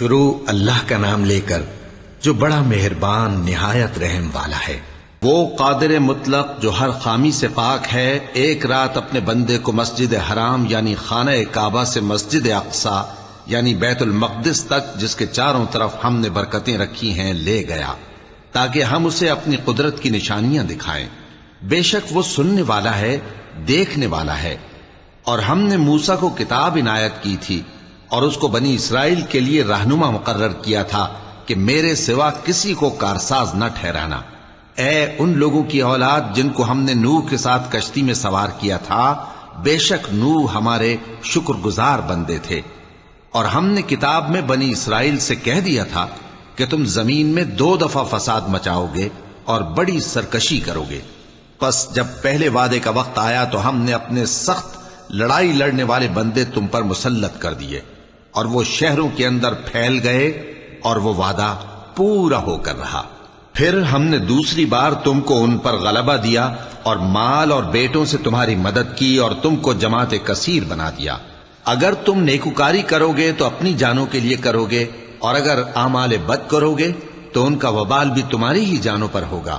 شروع اللہ کا نام لے کر جو بڑا مہربان نہایت رحم والا ہے۔ وہ قادر مطلق جو ہر خامی سے پاک ہے، ایک رات اپنے بندے کو مسجد حرام یعنی خانہ کعبہ سے مسجد اقصی یعنی بیت المقدس تک، جس کے چاروں طرف ہم نے برکتیں رکھی ہیں، لے گیا تاکہ ہم اسے اپنی قدرت کی نشانیاں دکھائیں۔ بے شک وہ سننے والا ہے، دیکھنے والا ہے۔ اور ہم نے موسیٰ کو کتاب عنایت کی تھی اور اس کو بنی اسرائیل کے لیے رہنما مقرر کیا تھا کہ میرے سوا کسی کو کارساز نہ ٹھہرانا۔ اے ان لوگوں کی اولاد جن کو ہم نے نوح کے ساتھ کشتی میں سوار کیا تھا، بے شک نوح ہمارے شکر گزار بندے تھے۔ اور ہم نے کتاب میں بنی اسرائیل سے کہہ دیا تھا کہ تم زمین میں 2 دفعہ فساد مچاؤ گے اور بڑی سرکشی کرو گے۔ پس جب پہلے وعدے کا وقت آیا تو ہم نے اپنے سخت لڑائی لڑنے والے بندے تم پر مسلط کر دیے، اور وہ شہروں کے اندر پھیل گئے، اور وہ وعدہ پورا ہو کر رہا۔ پھر ہم نے دوسری بار تم کو ان پر غلبہ دیا اور مال اور بیٹوں سے تمہاری مدد کی اور تم کو جماعت کثیر بنا دیا۔ اگر تم نیکوکاری کرو گے تو اپنی جانوں کے لیے کرو گے، اور اگر اعمال بد کرو گے تو ان کا وبال بھی تمہاری ہی جانوں پر ہوگا۔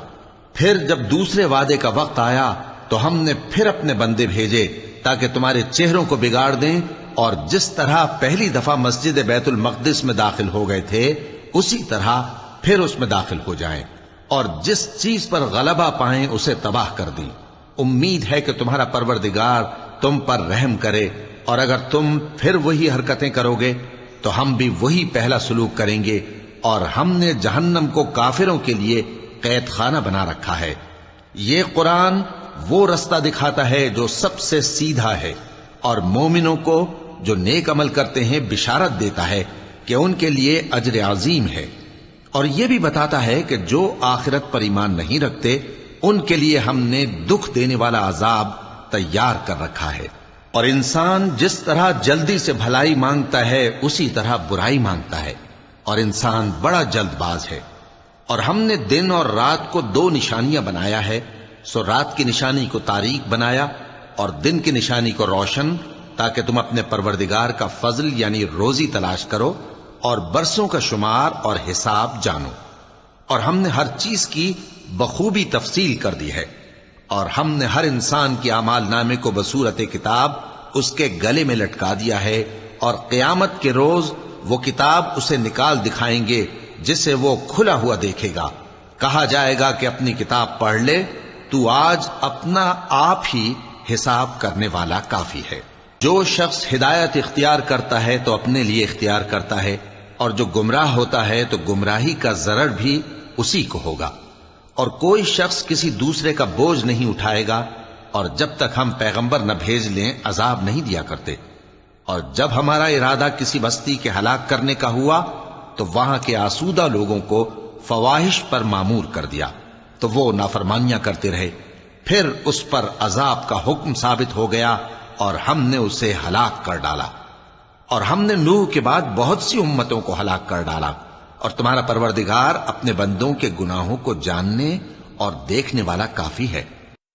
پھر جب دوسرے وعدے کا وقت آیا تو ہم نے پھر اپنے بندے بھیجے تاکہ تمہارے چہروں کو بگاڑ دیں، اور جس طرح پہلی دفعہ مسجد بیت المقدس میں داخل ہو گئے تھے اسی طرح پھر اس میں داخل ہو جائیں، اور جس چیز پر غلبہ پائیں اسے تباہ کر دیں۔ امید ہے کہ تمہارا پروردگار تم پر رحم کرے، اور اگر تم پھر وہی حرکتیں کرو گے تو ہم بھی وہی پہلا سلوک کریں گے، اور ہم نے جہنم کو کافروں کے لیے قید خانہ بنا رکھا ہے۔ یہ قرآن وہ رستہ دکھاتا ہے جو سب سے سیدھا ہے، اور مومنوں کو جو نیک عمل کرتے ہیں بشارت دیتا ہے کہ ان کے لیے اجر عظیم ہے، اور یہ بھی بتاتا ہے کہ جو آخرت پر ایمان نہیں رکھتے ان کے لیے ہم نے دکھ دینے والا عذاب تیار کر رکھا ہے۔ اور انسان جس طرح جلدی سے بھلائی مانگتا ہے اسی طرح برائی مانگتا ہے، اور انسان بڑا جلد باز ہے۔ اور ہم نے دن اور رات کو 2 نشانیاں بنایا ہے، سو رات کی نشانی کو تاریک بنایا اور دن کی نشانی کو روشن، تاکہ تم اپنے پروردگار کا فضل یعنی روزی تلاش کرو اور برسوں کا شمار اور حساب جانو۔ اور ہم نے ہر چیز کی بخوبی تفصیل کر دی ہے، اور ہم نے ہر انسان کے اعمال نامے کو بصورت کتاب اس کے گلے میں لٹکا دیا ہے، اور قیامت کے روز وہ کتاب اسے نکال دکھائیں گے جسے وہ کھلا ہوا دیکھے گا۔ کہا جائے گا کہ اپنی کتاب پڑھ لے، تو آج اپنا آپ ہی حساب کرنے والا کافی ہے۔ جو شخص ہدایت اختیار کرتا ہے تو اپنے لیے اختیار کرتا ہے، اور جو گمراہ ہوتا ہے تو گمراہی کا ضرر بھی اسی کو ہوگا۔ اور کوئی شخص کسی دوسرے کا بوجھ نہیں اٹھائے گا، اور جب تک ہم پیغمبر نہ بھیج لیں عذاب نہیں دیا کرتے۔ اور جب ہمارا ارادہ کسی بستی کے ہلاک کرنے کا ہوا تو وہاں کے آسودہ لوگوں کو فواحش پر مامور کر دیا، تو وہ نافرمانیاں کرتے رہے۔ پھر اس پر عذاب کا حکم ثابت ہو گیا اور ہم نے اسے ہلاک کر ڈالا۔ اور ہم نے نوح کے بعد بہت سی امتوں کو ہلاک کر ڈالا، اور تمہارا پروردگار اپنے بندوں کے گناہوں کو جاننے اور دیکھنے والا کافی ہے۔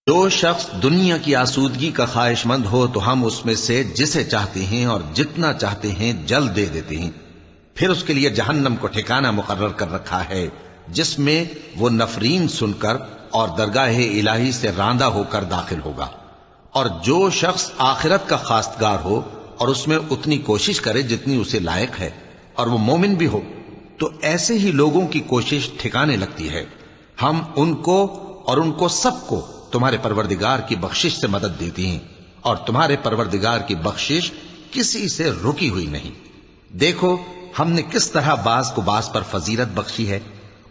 جو شخص دنیا کی آسودگی کا خواہش مند ہو تو ہم اس میں سے جسے چاہتے ہیں اور جتنا چاہتے ہیں جلد دے دیتے ہیں۔ پھر اس کے لیے جہنم کو ٹھکانہ مقرر کر رکھا ہے، جس میں وہ نفرین سن کر اور درگاہ الہی سے راندہ ہو کر داخل ہوگا۔ اور جو شخص آخرت کا خواستگار ہو اور اس میں اتنی کوشش کرے جتنی اسے لائق ہے، اور وہ مومن بھی ہو، تو ایسے ہی لوگوں کی کوشش ٹھکانے لگتی ہے۔ ہم ان کو اور ان کو سب کو تمہارے پروردگار کی بخشش سے مدد دیتی ہیں، اور تمہارے پروردگار کی بخشش کسی سے رکی ہوئی نہیں۔ دیکھو ہم نے کس طرح بعض کو بعض پر فضیلت بخشی ہے،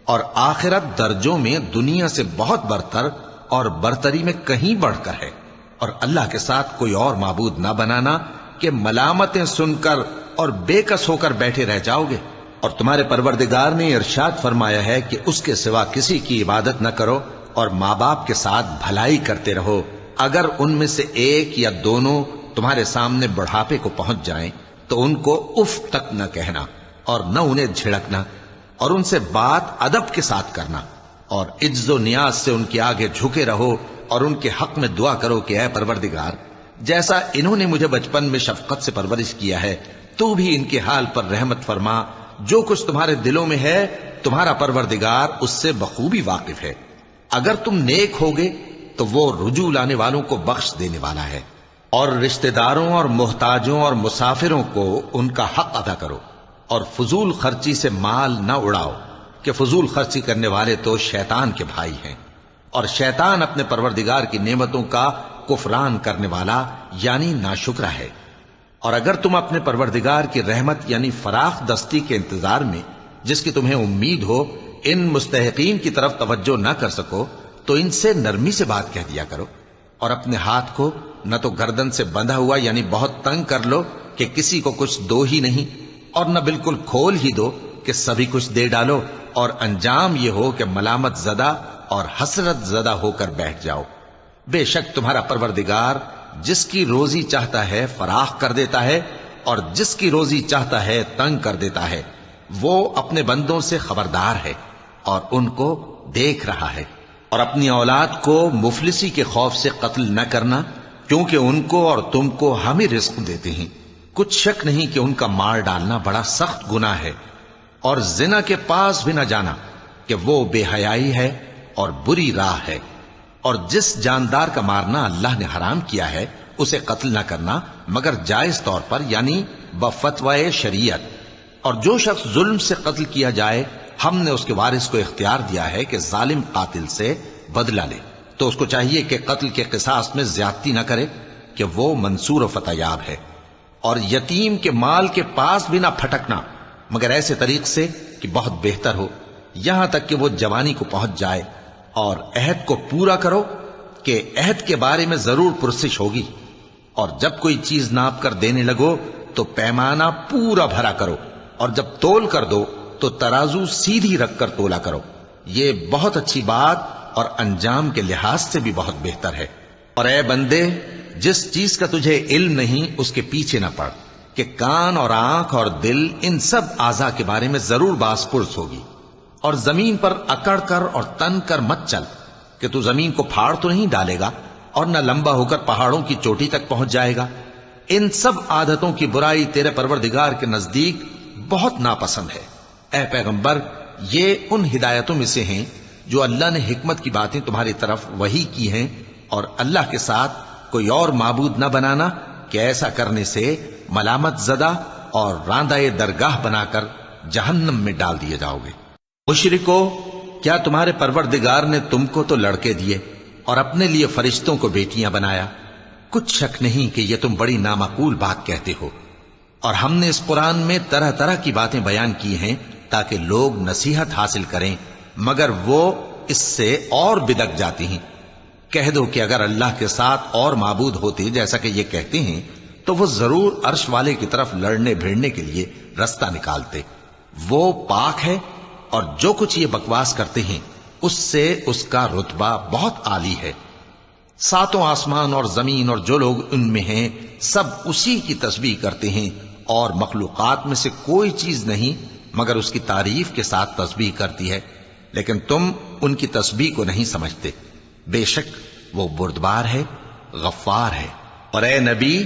اور آخرت درجوں میں دنیا سے بہت برتر اور برتری میں کہیں بڑھ کر ہے۔ اور اللہ کے ساتھ کوئی اور معبود نہ بنانا کہ ملامتیں سن کر اور بے کس ہو کر بیٹھے رہ جاؤ گے۔ اور تمہارے پروردگار نے ارشاد فرمایا ہے کہ اس کے سوا کسی کی عبادت نہ کرو، اور ماں باپ کے ساتھ بھلائی کرتے رہو، اگر ان میں سے ایک یا دونوں تمہارے سامنے بڑھاپے کو پہنچ جائیں تو ان کو اف تک نہ کہنا، اور نہ انہیں جھڑکنا، اور ان سے بات ادب کے ساتھ کرنا، اور عجز و نیاز سے ان کے آگے جھکے رہو، اور ان کے حق میں دعا کرو کہ اے پروردگار، جیسا انہوں نے مجھے بچپن میں شفقت سے پرورش کیا ہے تو بھی ان کے حال پر رحمت فرما، جو کچھ تمہارے دلوں میں ہے تمہارا پروردگار اس سے بخوبی واقف ہے۔ اگر تم نیک ہوگے تو وہ رجوع لانے والوں کو بخش دینے والا ہے۔ اور رشتہ داروں اور محتاجوں اور مسافروں کو ان کا حق ادا کرو، اور فضول خرچی سے مال نہ اڑاؤ کہ فضول خرچی کرنے والے تو شیطان کے بھائی ہیں، اور شیطان اپنے پروردگار کی نعمتوں کا کفران کرنے والا یعنی ناشکرا ہے۔ اور اگر تم اپنے پروردگار کی رحمت یعنی فراخ دستی کے انتظار میں جس کی تمہیں امید ہو ان مستحقین کی طرف توجہ نہ کر سکو تو ان سے نرمی سے بات کہہ دیا کرو، اور اپنے ہاتھ کو نہ تو گردن سے بندھا ہوا یعنی بہت تنگ کر لو کہ کسی کو کچھ دو ہی نہیں، اور نہ بالکل کھول ہی دو کہ سبھی کچھ دے ڈالو، اور انجام یہ ہو کہ ملامت زدہ اور حسرت زدہ ہو کر بیٹھ جاؤ۔ بے شک تمہارا پروردگار جس کی روزی چاہتا ہے فراخ کر دیتا ہے، اور جس کی روزی چاہتا ہے تنگ کر دیتا ہے۔ وہ اپنے بندوں سے خبردار ہے اور ان کو دیکھ رہا ہے۔ اور اپنی اولاد کو مفلسی کے خوف سے قتل نہ کرنا، کیونکہ ان کو اور تم کو ہم ہی رزق دیتے ہیں۔ کچھ شک نہیں کہ ان کا مار ڈالنا بڑا سخت گناہ ہے۔ اور زنا کے پاس بھی نہ جانا کہ وہ بے حیائی ہے اور بری راہ ہے۔ اور جس جاندار کا مارنا اللہ نے حرام کیا ہے اسے قتل نہ کرنا مگر جائز طور پر یعنی بفتوائے شریعت۔ اور جو شخص ظلم سے قتل کیا جائے ہم نے اس کے وارث کو اختیار دیا ہے کہ ظالم قاتل سے بدلہ لے، تو اس کو چاہیے کہ قتل کے قصاص میں زیادتی نہ کرے کہ وہ منصور و فتح یاب ہے۔ اور یتیم کے مال کے پاس بھی نہ پھٹکنا مگر ایسے طریق سے کہ بہت بہتر ہو، یہاں تک کہ وہ جوانی کو پہنچ جائے۔ اور عہد کو پورا کرو کہ عہد کے بارے میں ضرور پرسش ہوگی۔ اور جب کوئی چیز ناپ کر دینے لگو تو پیمانہ پورا بھرا کرو، اور جب تول کر دو تو ترازو سیدھی رکھ کر تولا کرو، یہ بہت اچھی بات اور انجام کے لحاظ سے بھی بہت بہتر ہے۔ اور اے بندے، جس چیز کا تجھے علم نہیں اس کے پیچھے نہ پڑ کہ کان اور آنکھ اور دل ان سب اعضاء کے بارے میں ضرور باز پرس ہوگی۔ اور زمین پر اکڑ کر اور تن کر مت چل کہ تو زمین کو پھاڑ تو نہیں ڈالے گا اور نہ لمبا ہو کر پہاڑوں کی چوٹی تک پہنچ جائے گا۔ ان سب عادتوں کی برائی تیرے پروردگار کے نزدیک بہت ناپسند ہے۔ اے پیغمبر، یہ ان ہدایتوں میں سے ہیں جو اللہ نے حکمت کی باتیں تمہاری طرف وحی کی ہیں، اور اللہ کے ساتھ کوئی اور معبود نہ بنانا کہ ایسا کرنے سے ملامت زدہ اور راندہ درگاہ بنا کر جہنم میں ڈال دیے جاؤ گے۔ مشرکو، کیا تمہارے پروردگار نے تم کو تو لڑکے دیے اور اپنے لیے فرشتوں کو بیٹیاں بنایا؟ کچھ شک نہیں کہ یہ تم بڑی نامعقول بات کہتے ہو، اور ہم نے اس قرآن میں طرح طرح کی باتیں بیان کی ہیں تاکہ لوگ نصیحت حاصل کریں، مگر وہ اس سے اور بدک جاتی ہیں۔ کہہ دو کہ اگر اللہ کے ساتھ اور معبود ہوتے جیسا کہ یہ کہتے ہیں تو وہ ضرور عرش والے کی طرف لڑنے بھیڑنے کے لیے رستہ نکالتے۔ وہ پاک ہے، اور جو کچھ یہ بکواس کرتے ہیں اس سے اس کا رتبہ بہت عالی ہے۔ ساتوں آسمان اور زمین اور جو لوگ ان میں ہیں سب اسی کی تسبیح کرتے ہیں، اور مخلوقات میں سے کوئی چیز نہیں مگر اس کی تعریف کے ساتھ تسبیح کرتی ہے، لیکن تم ان کی تسبیح کو نہیں سمجھتے۔ بے شک وہ بردبار ہے، غفار ہے۔ اور اے نبی،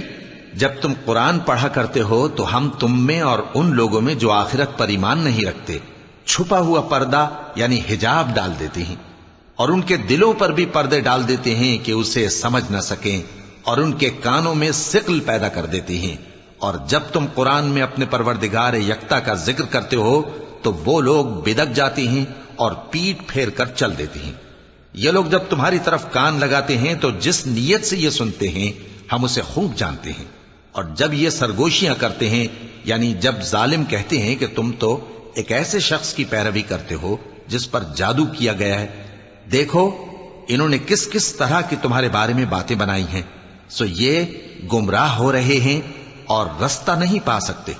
جب تم قرآن پڑھا کرتے ہو تو ہم تم میں اور ان لوگوں میں جو آخرت پر ایمان نہیں رکھتے چھپا ہوا پردہ یعنی حجاب ڈال دیتے ہیں، اور ان کے دلوں پر بھی پردے ڈال دیتے ہیں کہ اسے سمجھ نہ سکیں، اور ان کے کانوں میں ثقل پیدا کر دیتے ہیں۔ اور جب تم قرآن میں اپنے پروردگار یکتا کا ذکر کرتے ہو تو وہ لوگ بدک جاتے ہیں اور پیٹ پھیر کر چل دیتے ہیں۔ یہ لوگ جب تمہاری طرف کان لگاتے ہیں تو جس نیت سے یہ سنتے ہیں ہم اسے خوب جانتے ہیں، اور جب یہ سرگوشیاں کرتے ہیں یعنی جب ظالم کہتے ہیں کہ تم تو ایک ایسے شخص کی پیروی کرتے ہو جس پر جادو کیا گیا ہے، دیکھو انہوں نے کس کس طرح کی تمہارے بارے میں باتیں بنائی ہیں، سو یہ گمراہ ہو رہے ہیں اور رستہ نہیں پا سکتے۔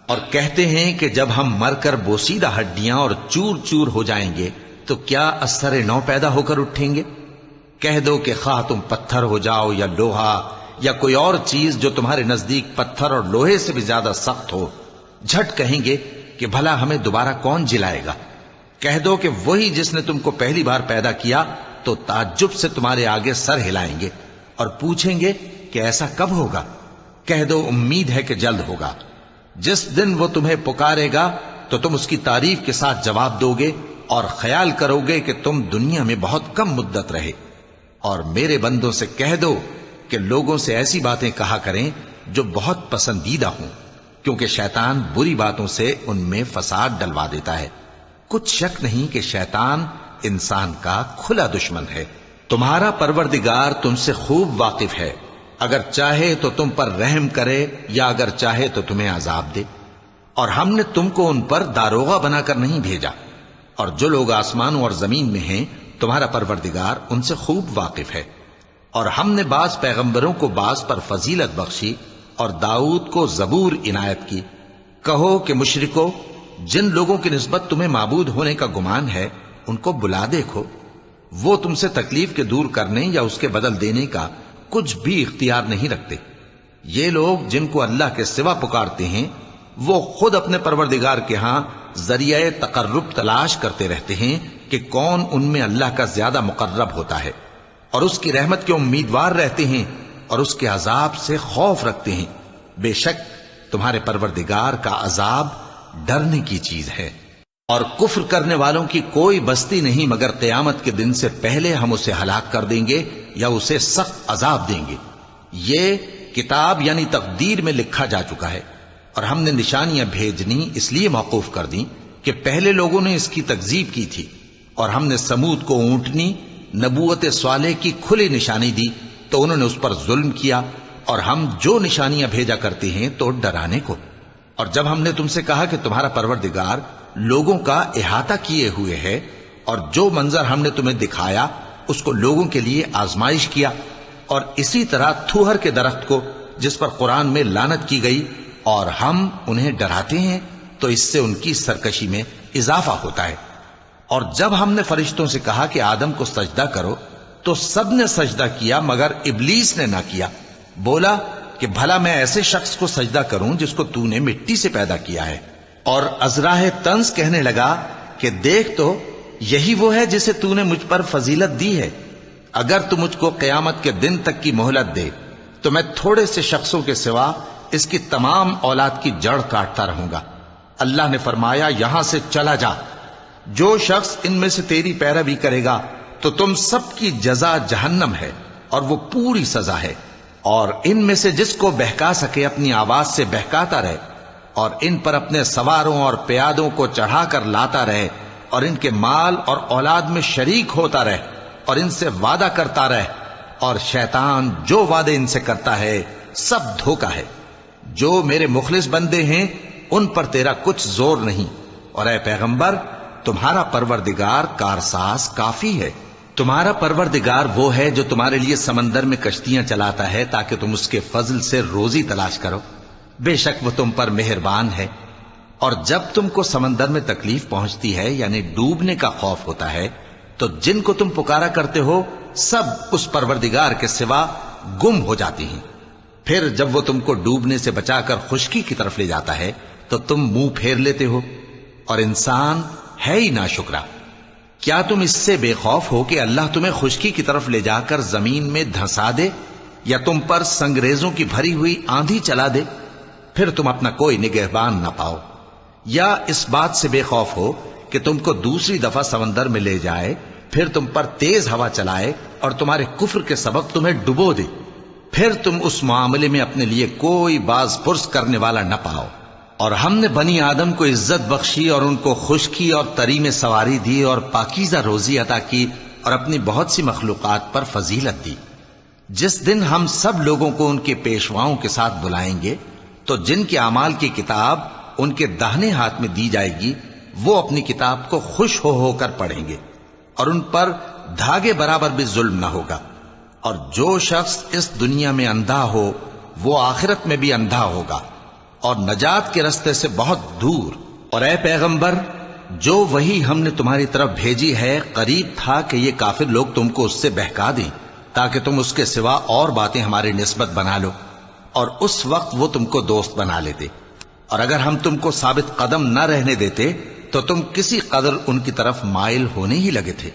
اور کہتے ہیں کہ جب ہم مر کر بوسیدہ ہڈیاں اور چور چور ہو جائیں گے تو کیا اثر نو پیدا ہو کر اٹھیں گے؟ کہہ دو کہ خواہ تم پتھر ہو جاؤ یا لوہا یا کوئی اور چیز جو تمہارے نزدیک پتھر اور لوہے سے بھی زیادہ سخت ہو، جھٹ کہیں گے کہ بھلا ہمیں دوبارہ کون جلائے گا؟ کہہ دو کہ وہی جس نے تم کو پہلی بار پیدا کیا تو تعجب سے تمہارے آگے سر ہلائیں گے اور پوچھیں گے کہ ایسا کب ہوگا؟ کہہ دو امید ہے کہ جلد ہوگا۔ جس دن وہ تمہیں پکارے گا تو تم اس کی تعریف کے ساتھ جواب دو گے اور خیال کرو گے کہ تم دنیا میں بہت کم مدت رہے۔ اور میرے بندوں سے کہہ دو کہ لوگوں سے ایسی باتیں کہا کریں جو بہت پسندیدہ ہوں، کیونکہ شیطان بری باتوں سے ان میں فساد ڈلوا دیتا ہے۔ کچھ شک نہیں کہ شیطان انسان کا کھلا دشمن ہے۔ تمہارا پروردگار تم سے خوب واقف ہے، اگر چاہے تو تم پر رحم کرے یا اگر چاہے تو تمہیں عذاب دے۔ اور ہم نے تم کو ان پر داروغہ بنا کر نہیں بھیجا، اور جو لوگ آسمانوں اور زمین میں ہیں تمہارا پروردگار ان سے خوب واقف ہے۔ اور ہم نے بعض پیغمبروں کو بعض پر فضیلت بخشی اور داؤد کو زبور عنایت کی۔ کہو کہ مشرکو، جن لوگوں کی نسبت تمہیں معبود ہونے کا گمان ہے ان کو بلا دیکھو، وہ تم سے تکلیف کے دور کرنے یا اس کے بدل دینے کا کچھ بھی اختیار نہیں رکھتے۔ یہ لوگ جن کو اللہ کے سوا پکارتے ہیں وہ خود اپنے پروردگار کے ہاں ذریعہ تقرب تلاش کرتے رہتے ہیں کہ کون ان میں اللہ کا زیادہ مقرب ہوتا ہے، اور اس کی رحمت کے امیدوار رہتے ہیں اور اس کے عذاب سے خوف رکھتے ہیں۔ بے شک تمہارے پروردگار کا عذاب ڈرنے کی چیز ہے۔ اور کفر کرنے والوں کی کوئی بستی نہیں مگر قیامت کے دن سے پہلے ہم اسے ہلاک کر دیں گے یا اسے سخت عذاب دیں گے۔ یہ کتاب یعنی تقدیر میں لکھا جا چکا ہے، اور ہم نے نشانیاں بھیجنی اس لیے موقوف کر دیں کہ پہلے لوگوں نے اس کی تکذیب کی تھی، اور ہم نے سمود کو اونٹنی نبوت صالح کی کھلی نشانی دی تو انہوں نے اس پر ظلم کیا، اور ہم جو نشانیاں بھیجا کرتے ہیں تو ڈرانے کو۔ اور جب ہم نے تم سے کہا کہ تمہارا پروردگار لوگوں کا احاطہ کیے ہوئے ہے، اور جو منظر ہم نے تمہیں دکھایا اس کو لوگوں کے لیے آزمائش کیا، اور اسی طرح تھوہر کے درخت کو جس پر قرآن میں لعنت کی گئی، اور ہم انہیں ڈراتے ہیں تو اس سے ان کی سرکشی میں اضافہ ہوتا ہے۔ اور جب ہم نے فرشتوں سے کہا کہ آدم کو سجدہ کرو تو سب نے سجدہ کیا مگر ابلیس نے نہ کیا، بولا کہ بھلا میں ایسے شخص کو سجدہ کروں جس کو تو نے مٹی سے پیدا کیا ہے۔ اور ازراہ طنز کہنے لگا کہ دیکھ تو یہی وہ ہے جسے تو نے مجھ پر فضیلت دی ہے، اگر تو مجھ کو قیامت کے دن تک کی مہلت دے تو میں تھوڑے سے شخصوں کے سوا اس کی تمام اولاد کی جڑ کاٹتا رہوں گا۔ اللہ نے فرمایا یہاں سے چلا جا، جو شخص ان میں سے تیری پیروی کرے گا تو تم سب کی جزا جہنم ہے اور وہ پوری سزا ہے، اور ان میں سے جس کو بہکا سکے اپنی آواز سے بہکاتا رہے، اور ان پر اپنے سواروں اور پیادوں کو چڑھا کر لاتا رہے، اور ان کے مال اور اولاد میں شریک ہوتا رہے، اور ان سے وعدہ کرتا رہے، اور شیطان جو وعدے ان سے کرتا ہے سب دھوکہ ہے۔ جو میرے مخلص بندے ہیں ان پر تیرا کچھ زور نہیں، اور اے پیغمبر تمہارا پروردگار کارساز کافی ہے۔ تمہارا پروردگار وہ ہے جو تمہارے لیے سمندر میں کشتیاں چلاتا ہے تاکہ تم اس کے فضل سے روزی تلاش کرو، بے شک وہ تم پر مہربان ہے۔ اور جب تم کو سمندر میں تکلیف پہنچتی ہے یعنی ڈوبنے کا خوف ہوتا ہے تو جن کو تم پکارا کرتے ہو سب اس پروردگار کے سوا گم ہو جاتی ہیں۔ پھر جب وہ تم کو ڈوبنے سے بچا کر خشکی کی طرف لے جاتا ہے تو تم منہ پھیر لیتے ہو، اور انسان ہے ہی ناشکرا۔ کیا تم اس سے بے خوف ہو کہ اللہ تمہیں خشکی کی طرف لے جا کر زمین میں دھنسا دے یا تم پر سنگریزوں کی بھری ہوئی آندھی چلا دے، پھر تم اپنا کوئی نگہبان نہ پاؤ؟ یا اس بات سے بے خوف ہو کہ تم کو دوسری دفعہ سمندر میں لے جائے، پھر تم پر تیز ہوا چلائے اور تمہارے کفر کے سبب تمہیں ڈبو دے، پھر تم اس معاملے میں اپنے لیے کوئی باز پرس کرنے والا نہ پاؤ؟ اور ہم نے بنی آدم کو عزت بخشی اور ان کو خشکی اور تری میں سواری دی اور پاکیزہ روزی عطا کی اور اپنی بہت سی مخلوقات پر فضیلت دی۔ جس دن ہم سب لوگوں کو ان کے پیشواؤں کے ساتھ بلائیں گے تو جن کے اعمال کی کتاب ان کے داہنے ہاتھ میں دی جائے گی وہ اپنی کتاب کو خوش ہو کر پڑھیں گے، اور ان پر دھاگے برابر بھی ظلم نہ ہوگا۔ اور جو شخص اس دنیا میں اندھا ہو وہ آخرت میں بھی اندھا ہوگا اور نجات کے رستے سے بہت دور۔ اور اے پیغمبر جو وہی ہم نے تمہاری طرف بھیجی ہے قریب تھا کہ یہ کافر لوگ تم کو اس سے بہکا دیں تاکہ تم اس کے سوا اور باتیں ہماری نسبت بنا لو، اور اس وقت وہ تم کو دوست بنا لیتے، اور اگر ہم تم کو ثابت قدم نہ رہنے دیتے تو تم کسی قدر ان کی طرف مائل ہونے ہی لگے تھے۔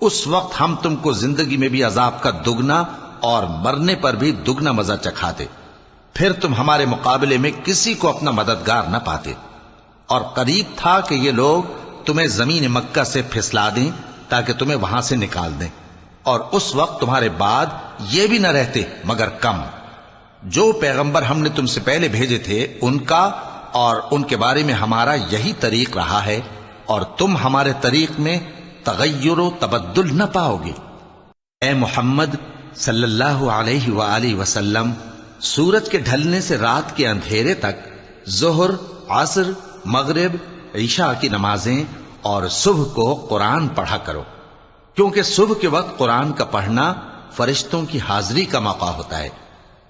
اس وقت ہم تم کو زندگی میں بھی عذاب کا دگنا اور مرنے پر بھی دگنا مزہ چکھاتے، پھر تم ہمارے مقابلے میں کسی کو اپنا مددگار نہ پاتے۔ اور قریب تھا کہ یہ لوگ تمہیں زمین مکہ سے پھسلا دیں تاکہ تمہیں وہاں سے نکال دیں، اور اس وقت تمہارے بعد یہ بھی نہ رہتے مگر کم۔ جو پیغمبر ہم نے تم سے پہلے بھیجے تھے ان کا اور ان کے بارے میں ہمارا یہی طریق رہا ہے، اور تم ہمارے طریق میں تغیر و تبدل نہ پاؤ گے۔ اے محمد صلی اللہ علیہ وآلہ وسلم، سورج کے ڈھلنے سے رات کے اندھیرے تک ظہر، عصر، مغرب، عشاء کی نمازیں اور صبح کو قرآن پڑھا کرو، کیونکہ صبح کے وقت قرآن کا پڑھنا فرشتوں کی حاضری کا موقع ہوتا ہے،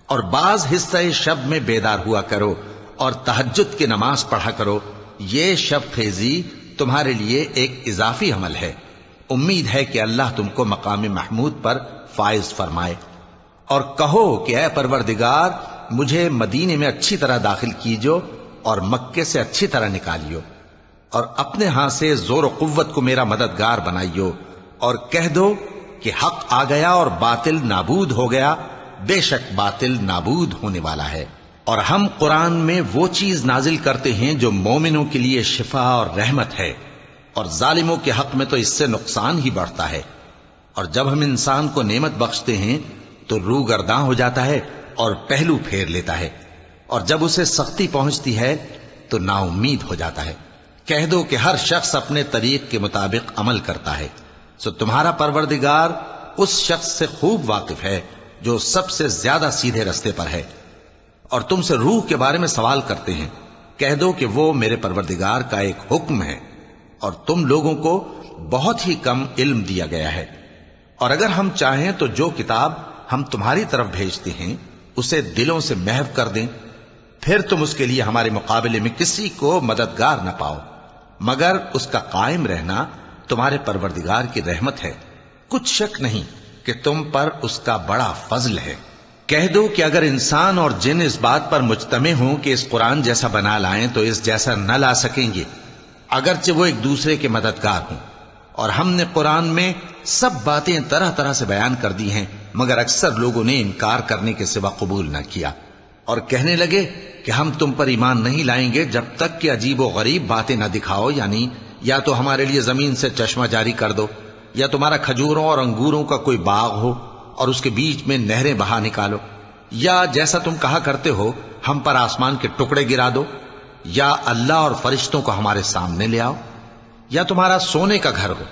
اور بعض حصہ شب میں بیدار ہوا کرو اور تہجد کی نماز پڑھا کرو۔ یہ شب خیزی تمہارے لیے ایک اضافی عمل ہے، امید ہے کہ اللہ تم کو مقام محمود پر فائز فرمائے۔ اور کہو کہ اے پروردگار، مجھے مدینے میں اچھی طرح داخل کیجو اور مکے سے اچھی طرح نکالیو، اور اپنے ہاں سے زور و قوت کو میرا مددگار بنائیو، اور کہہ دو کہ حق آ گیا اور باطل نابود ہو گیا، بے شک باطل نابود ہونے والا ہے۔ اور ہم قرآن میں وہ چیز نازل کرتے ہیں جو مومنوں کے لیے شفا اور رحمت ہے، اور ظالموں کے حق میں تو اس سے نقصان ہی بڑھتا ہے۔ اور جب ہم انسان کو نعمت بخشتے ہیں تو روح گرداں ہو جاتا ہے اور پہلو پھیر لیتا ہے، اور جب اسے سختی پہنچتی ہے تو نا امید ہو جاتا ہے۔ کہہ دو کہ ہر شخص اپنے طریق کے مطابق عمل کرتا ہے، سو تمہارا پروردگار اس شخص سے خوب واقف ہے جو سب سے زیادہ سیدھے رستے پر ہے۔ اور تم سے روح کے بارے میں سوال کرتے ہیں، کہہ دو کہ وہ میرے پروردگار کا ایک حکم ہے، اور تم لوگوں کو بہت ہی کم علم دیا گیا ہے۔ اور اگر ہم چاہیں تو جو کتاب ہم تمہاری طرف بھیجتے ہیں اسے دلوں سے محو کر دیں، پھر تم اس کے لیے ہمارے مقابلے میں کسی کو مددگار نہ پاؤ، مگر اس کا قائم رہنا تمہارے پروردگار کی رحمت ہے، کچھ شک نہیں کہ تم پر اس کا بڑا فضل ہے۔ کہہ دو کہ اگر انسان اور جن اس بات پر مجتمع ہوں کہ اس قرآن جیسا بنا لائیں تو اس جیسا نہ لا سکیں گے، اگرچہ وہ ایک دوسرے کے مددگار ہوں۔ اور ہم نے قرآن میں سب باتیں طرح طرح سے بیان کر دی ہیں، مگر اکثر لوگوں نے انکار کرنے کے سوا قبول نہ کیا، اور کہنے لگے کہ ہم تم پر ایمان نہیں لائیں گے جب تک کہ عجیب و غریب باتیں نہ دکھاؤ، یعنی یا تو ہمارے لیے زمین سے چشمہ جاری کر دو، یا تمہارا کھجوروں اور انگوروں کا کوئی باغ ہو اور اس کے بیچ میں نہریں بہا نکالو، یا جیسا تم کہا کرتے ہو ہم پر آسمان کے ٹکڑے گرا دو، یا اللہ اور فرشتوں کو ہمارے سامنے لے آؤ، یا تمہارا سونے کا گھر ہو،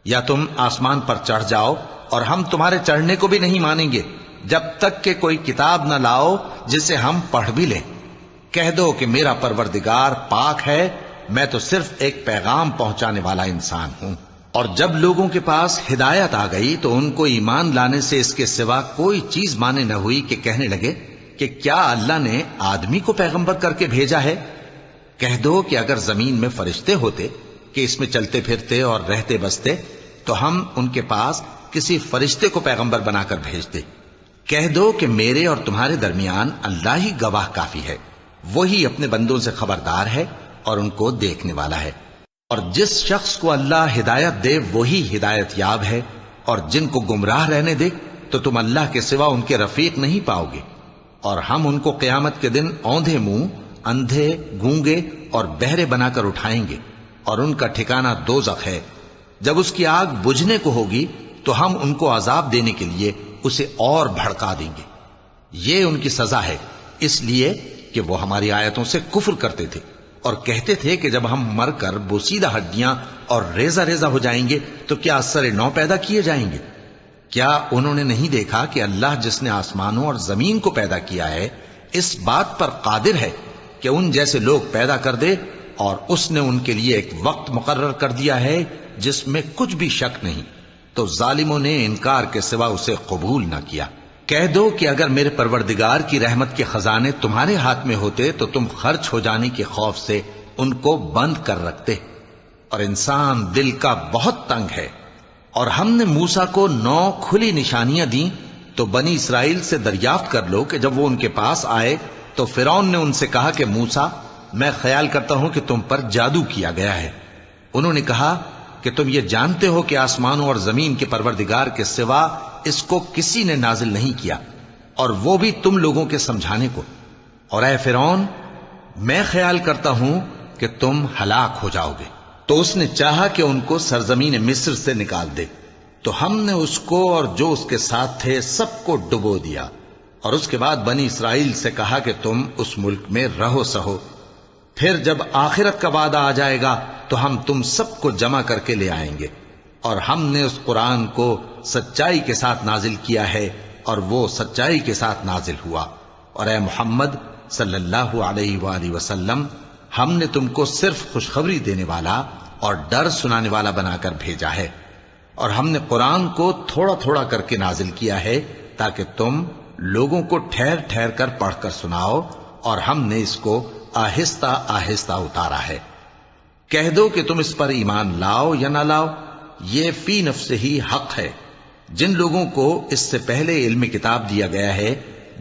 یا تم آسمان پر چڑھ جاؤ اور ہم تمہارے چڑھنے کو بھی نہیں مانیں گے جب تک کہ کوئی کتاب نہ لاؤ جسے ہم پڑھ بھی لیں۔ کہہ دو کہ میرا پروردگار پاک ہے، میں تو صرف ایک پیغام پہنچانے والا انسان ہوں۔ اور جب لوگوں کے پاس ہدایت آ گئی تو ان کو ایمان لانے سے اس کے سوا کوئی چیز مانے نہ ہوئی کہ کہنے لگے کہ کیا اللہ نے آدمی کو پیغمبر کر کے بھیجا ہے؟ کہہ دو کہ اگر زمین میں فرشتے ہوتے کہ اس میں چلتے پھرتے اور رہتے بستے تو ہم ان کے پاس کسی فرشتے کو پیغمبر بنا کر بھیجتے۔ کہہ دو کہ میرے اور تمہارے درمیان اللہ ہی گواہ کافی ہے، وہی اپنے بندوں سے خبردار ہے اور ان کو دیکھنے والا ہے۔ اور جس شخص کو اللہ ہدایت دے وہی ہدایت یاب ہے، اور جن کو گمراہ رہنے دے تو تم اللہ کے سوا ان کے رفیق نہیں پاؤ گے۔ اور ہم ان کو قیامت کے دن اوندھے منہ، اندھے، گونگے اور بہرے بنا کر اٹھائیں گے، اور ان کا ٹھکانہ دوزخ ہے۔ جب اس کی آگ بجھنے کو ہوگی تو ہم ان کو عذاب دینے کے لیے اسے اور بھڑکا دیں گے۔ یہ ان کی سزا ہے، اس لیے کہ وہ ہماری آیتوں سے کفر کرتے تھے اور کہتے تھے کہ جب ہم مر کر بوسیدہ ہڈیاں اور ریزہ ریزہ ہو جائیں گے تو کیا اثر نو پیدا کیے جائیں گے؟ کیا انہوں نے نہیں دیکھا کہ اللہ جس نے آسمانوں اور زمین کو پیدا کیا ہے اس بات پر قادر ہے کہ ان جیسے لوگ پیدا کر دے، اور اس نے ان کے لیے ایک وقت مقرر کر دیا ہے جس میں کچھ بھی شک نہیں، تو ظالموں نے انکار کے سوا اسے قبول نہ کیا۔ کہہ دو کہ اگر میرے پروردگار کی رحمت کے خزانے تمہارے ہاتھ میں ہوتے تو تم خرچ ہو جانے کے خوف سے ان کو بند کر رکھتے، اور انسان دل کا بہت تنگ ہے۔ اور ہم نے موسیٰ کو 9 کھلی نشانیاں دیں تو بنی اسرائیل سے دریافت کر لو کہ جب وہ ان کے پاس آئے تو فرعون نے ان سے کہا کہ موسیٰ، میں خیال کرتا ہوں کہ تم پر جادو کیا گیا ہے۔ انہوں نے کہا کہ تم یہ جانتے ہو کہ آسمانوں اور زمین کے پروردگار کے سوا اس کو کسی نے نازل نہیں کیا، اور وہ بھی تم لوگوں کے سمجھانے کو۔ اور اے فرعون، میں خیال کرتا ہوں کہ تم ہلاک ہو جاؤ گے۔ تو اس نے چاہا کہ ان کو سرزمین مصر سے نکال دے، تو ہم نے اس کو اور جو اس کے ساتھ تھے سب کو ڈبو دیا، اور اس کے بعد بنی اسرائیل سے کہا کہ تم اس ملک میں رہو سہو، پھر جب آخرت کا وعدہ آ جائے گا تو ہم تم سب کو جمع کر کے لے آئیں گے۔ اور ہم نے اس قرآن کو سچائی کے ساتھ نازل کیا ہے، اور وہ سچائی کے ساتھ نازل ہوا۔ اور اے محمد صلی اللہ علیہ وآلہ وسلم، ہم نے تم کو صرف خوشخبری دینے والا اور ڈر سنانے والا بنا کر بھیجا ہے، اور ہم نے قرآن کو تھوڑا تھوڑا کر کے نازل کیا ہے تاکہ تم لوگوں کو ٹھہر ٹھہر کر پڑھ کر سناؤ، اور ہم نے اس کو آہستہ آہستہ اتارا ہے۔ کہہ دو کہ تم اس پر ایمان لاؤ یا نہ لاؤ، یہ فی نفس ہی حق ہے۔ جن لوگوں کو اس سے پہلے علم کتاب دیا گیا ہے،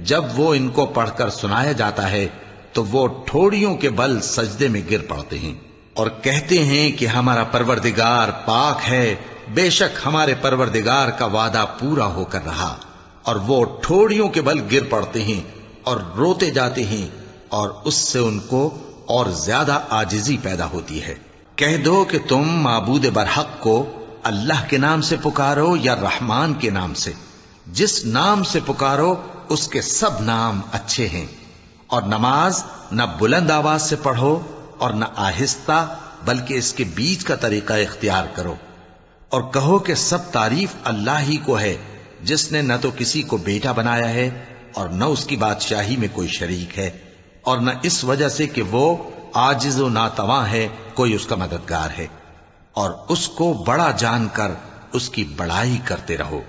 جب وہ ان کو پڑھ کر سنایا جاتا ہے تو وہ ٹھوڑیوں کے بل سجدے میں گر پڑتے ہیں اور کہتے ہیں کہ ہمارا پروردگار پاک ہے، بے شک ہمارے پروردگار کا وعدہ پورا ہو کر رہا، اور وہ ٹھوڑیوں کے بل گر پڑتے ہیں اور روتے جاتے ہیں، اور اس سے ان کو اور زیادہ عاجزی پیدا ہوتی ہے۔ کہہ دو کہ تم معبود برحق کو اللہ کے نام سے پکارو یا رحمان کے نام سے، جس نام سے پکارو اس کے سب نام اچھے ہیں، اور نماز نہ بلند آواز سے پڑھو اور نہ آہستہ، بلکہ اس کے بیچ کا طریقہ اختیار کرو، اور کہو کہ سب تعریف اللہ ہی کو ہے، جس نے نہ تو کسی کو بیٹا بنایا ہے اور نہ اس کی بادشاہی میں کوئی شریک ہے، اور نہ اس وجہ سے کہ وہ عاجز و ناتواں ہے کوئی اس کا مددگار ہے، اور اس کو بڑا جان کر اس کی بڑائی کرتے رہو۔